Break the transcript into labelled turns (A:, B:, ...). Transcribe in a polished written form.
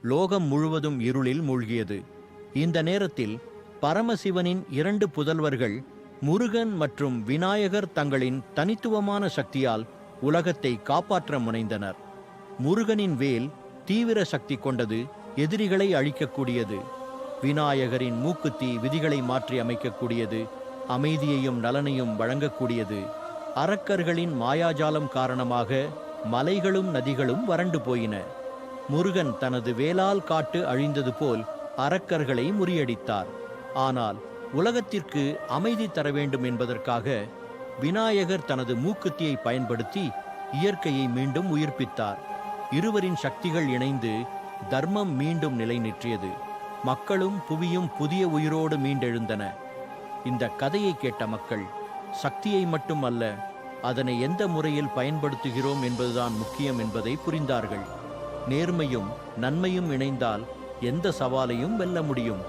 A: லோகம் முழுவதும் இருளில் மூழ்கியது. இந்த நேரத்தில் பரமசிவனின் 2 புதல்வர்கள் முருகன் மற்றும் விநாயகர் தங்களின் தனித்துவமான சக்தியால் உலகத்தை காப்பாற்ற முனைந்தனர். முருகனின் வேல் தீவிர சக்தி கொண்டது, எதிரிகளை அழிக்கக்கூடியது. விநாயகரின் மூக்குத்தி விதிகளை மாற்றி அமைக்கக்கூடியது, அமைதியையும் நலனையும் வழங்கக்கூடியது. அரக்கர்களின் மாயாஜாலம் காரணமாக மலைகளும் நதிகளும் வறண்டு போயின. முருகன் தனது வேலால் காட்டு அழிந்தது போல் அரக்கர்களை முறியடித்தார். ஆனால் உலகத்திற்கு அமைதி தர வேண்டும் என்பதற்காக விநாயகர் தனது மூக்குத்தியை பயன்படுத்தி இயற்கையை மீண்டும் உயிர்ப்பித்தார். இருவரின் சக்திகள் இணைந்து தர்மம் மீண்டும் நிலை நிற்றியது. மக்களும் புவியும் புதிய உயிரோடு மீண்டெழுந்தன. இந்த கதையை கேட்ட மக்கள் சக்தியை மட்டும் அல்ல, அதனை எந்த முறையில் பயன்படுத்துகிறோம் என்பதுதான் முக்கியம் என்பதை புரிந்தார்கள். நேர்மையும் நன்மையும் இணைந்தால் எந்த சவாலையும் வெல்ல முடியும்.